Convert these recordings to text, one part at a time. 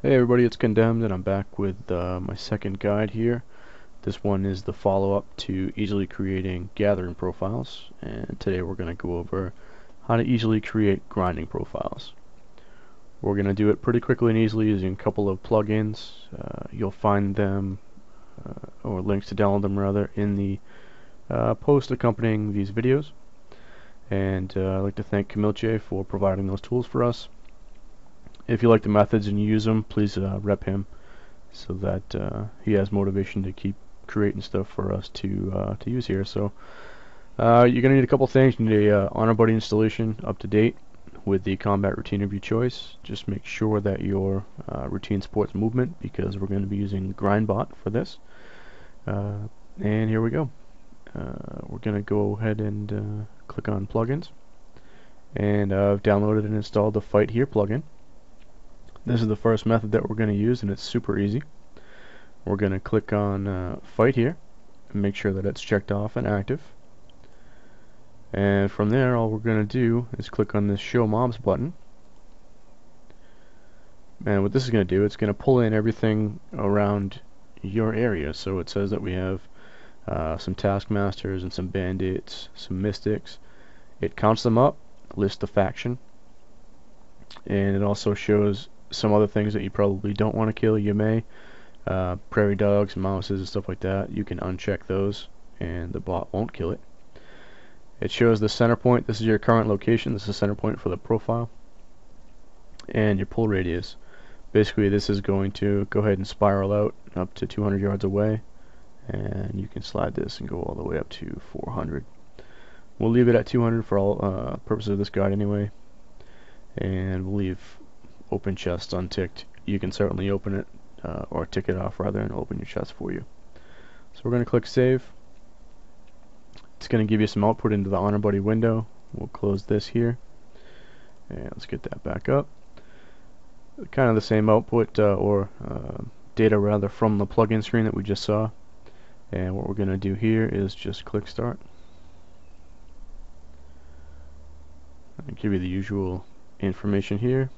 Hey everybody, it's Condemned, and I'm back with my second guide here. This one is the follow-up to easily creating gathering profiles, and today we're going to go over how to easily create grinding profiles. We're going to do it pretty quickly and easily using a couple of plugins. You'll find them, or links to download them rather, in the post accompanying these videos. And I'd like to thank Camilche for providing those tools for us. If you like the methods and you use them, please rep him, so that he has motivation to keep creating stuff for us to use here. So you're going to need a couple things. You need a Honor Buddy installation up to date with the combat routine of your choice. Just make sure that your routine supports movement, because we're going to be using GrindBot for this. And here we go. We're going to go ahead and click on plugins, and I've downloaded and installed the Fight Here plugin. This is the first method that we're going to use, and it's super easy. We're going to click on Fight Here and make sure that it's checked off and active. And from there, all we're going to do is click on this Show Mobs button. And what this is going to do, it's going to pull in everything around your area. So it says that we have some Taskmasters and some Bandits, some Mystics. It counts them up, lists the faction, and it also shows some other things that you probably don't want to kill. You may. Prairie dogs, mouses, and stuff like that. You can uncheck those, and the bot won't kill it. It shows the center point. This is your current location. This is the center point for the profile. And your pull radius. Basically, this is going to go ahead and spiral out up to 200 yards away, and you can slide this and go all the way up to 400. We'll leave it at 200 for all purposes of this guide anyway, and we'll leave open chests unticked. You can certainly open it, or tick it off rather, and open your chest for you. So we're going to click Save. It's going to give you some output into the Honor Buddy window. We'll close this here, and let's get that back up. Kind of the same output, or data rather, from the plugin screen that we just saw. And what we're going to do here is just click Start. I'll give you the usual information here,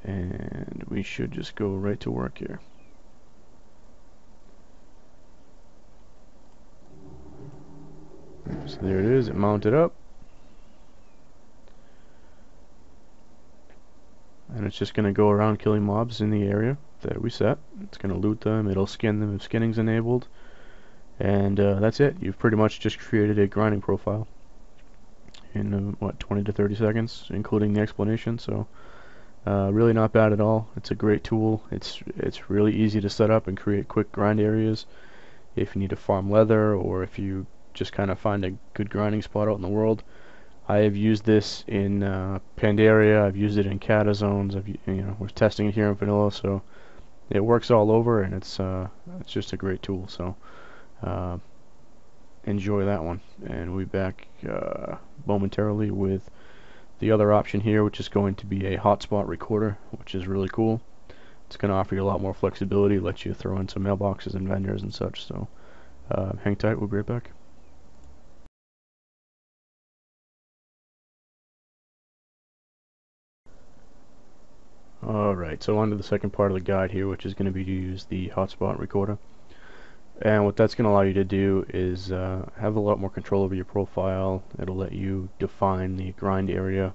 and we should just go right to work here. So there it is, it mounted up, and it's just going to go around killing mobs in the area that we set. It's going to loot them, it'll skin them if skinning's enabled, and that's it. You've pretty much just created a grinding profile in what, 20 to 30 seconds, including the explanation. So really not bad at all. It's a great tool. It's really easy to set up and create quick grind areas if you need to farm leather, or if you just kind of find a good grinding spot out in the world. I have used this in Pandaria. I've used it in Kata zones. We're testing it here in vanilla, so it works all over, and it's just a great tool. So enjoy that one, and we'll be back momentarily with the other option here, which is going to be a hotspot recorder, which is really cool. It's going to offer you a lot more flexibility, let you throw in some mailboxes and vendors and such. So hang tight, we'll be right back. Alright, so on to the second part of the guide here, which is going to be to use the hotspot recorder. And what that's going to allow you to do is have a lot more control over your profile. It'll let you define the grind area.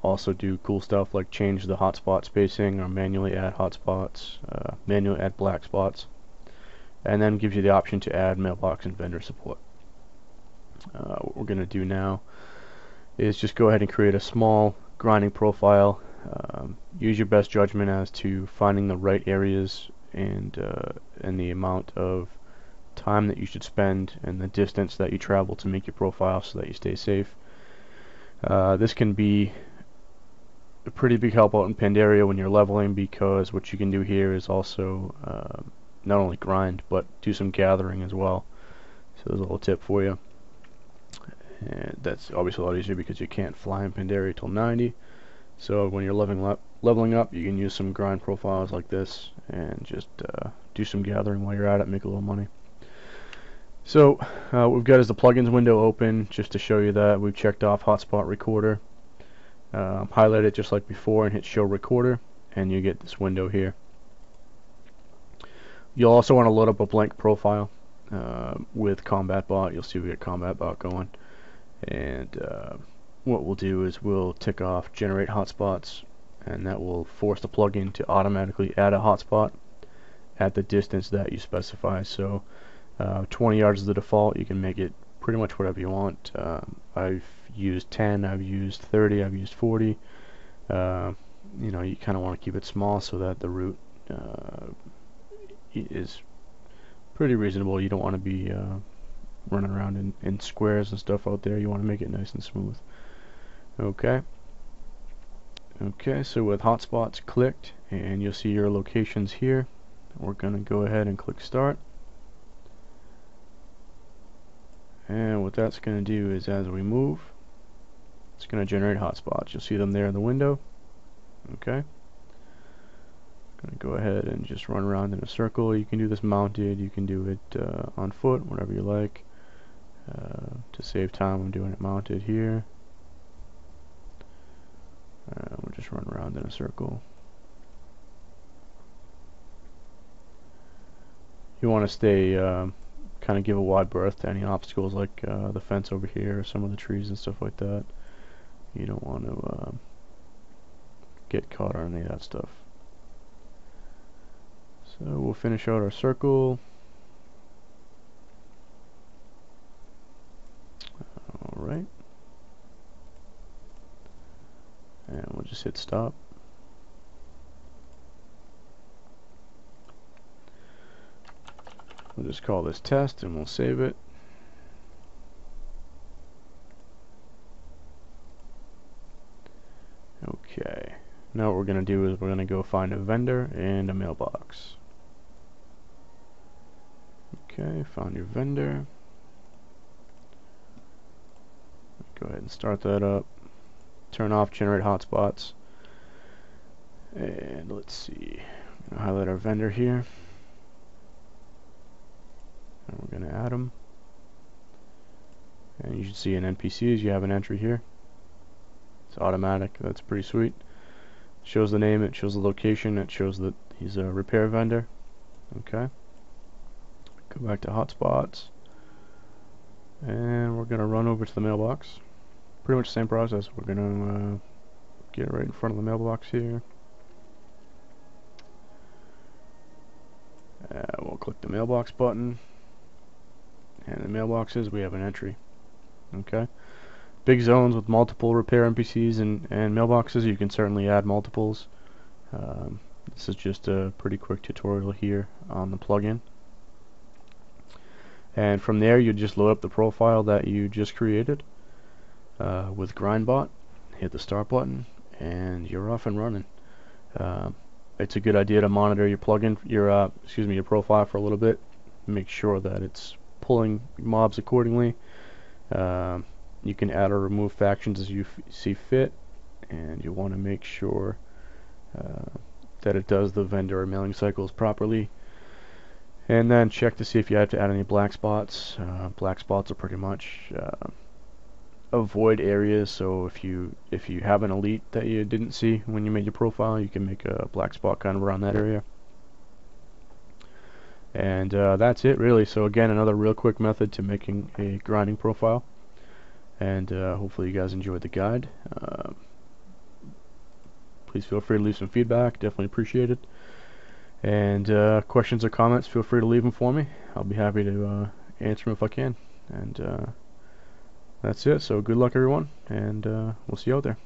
Also do cool stuff like change the hotspot spacing, or manually add hotspots, manually add black spots, and then gives you the option to add mailbox and vendor support. What we're going to do now is just go ahead and create a small grinding profile. Use your best judgment as to finding the right areas, and the amount of time that you should spend and the distance that you travel to make your profile so that you stay safe. This can be a pretty big help out in Pandaria when you're leveling, because what you can do here is also not only grind, but do some gathering as well. So there's a little tip for you. And that's obviously a lot easier because you can't fly in Pandaria till 90. So when you're leveling up, you can use some grind profiles like this and just do some gathering while you're at it, make a little money. So what we've got is the plugins window open, just to show you that we've checked off hotspot recorder. Highlight it just like before and hit show recorder. and you get this window here. You'll also want to load up a blank profile with CombatBot. You'll see we get CombatBot going, and what we'll do is we'll tick off generate hotspots, and that will force the plugin to automatically add a hotspot at the distance that you specify. So 20 yards is the default. You can make it pretty much whatever you want. I've used 10, I've used 30, I've used 40. You know, you kind of want to keep it small so that the route is pretty reasonable. You don't want to be running around in squares and stuff out there. You want to make it nice and smooth. Okay, so with hotspots clicked, and you'll see your locations here, we're going to go ahead and click start. And what that's going to do is, as we move, it's going to generate hotspots. You'll see them there in the window. Okay, going to go ahead and just run around in a circle. You can do this mounted, you can do it on foot, whatever you like. To save time, I'm doing it mounted here. We'll just run around in a circle. You want to stay, kind of give a wide berth to any obstacles like the fence over here, some of the trees and stuff like that. You don't want to get caught on any of that stuff. So we'll finish out our circle. Alright. And we'll just hit stop. We'll just call this test and we'll save it. Okay. Now what we're going to do is we're going to go find a vendor and a mailbox. Okay, found your vendor. Go ahead and start that up. Turn off generate hotspots. And let's see. I'm going to highlight our vendor here. And we're going to add them. And you should see in NPCs you have an entry here. It's automatic. That's pretty sweet. It shows the name, it shows the location, it shows that he's a repair vendor. Okay. Go back to hotspots. And we're going to run over to the mailbox. Pretty much the same process. We're going to get right in front of the mailbox here. We'll click the mailbox button. And the mailbox says we have an entry. Okay. Big zones with multiple repair NPCs and mailboxes, you can certainly add multiples. This is just a pretty quick tutorial here on the plugin. And from there you just load up the profile that you just created with GrindBot, hit the start button, and you're off and running. It's a good idea to monitor your plugin, your profile for a little bit. Make sure that it's pulling mobs accordingly. You can add or remove factions as you see fit, and you want to make sure that it does the vendor or mailing cycles properly. And then check to see if you have to add any black spots. Black spots are pretty much avoid areas, so if you have an elite that you didn't see when you made your profile, you can make a black spot kind of around that area. And that's it really. So again, another real quick method to making a grinding profile. And hopefully you guys enjoyed the guide. Please feel free to leave some feedback, definitely appreciate it. And questions or comments, feel free to leave them for me. I'll be happy to answer them if I can. And that's it, so good luck everyone, and we'll see you out there.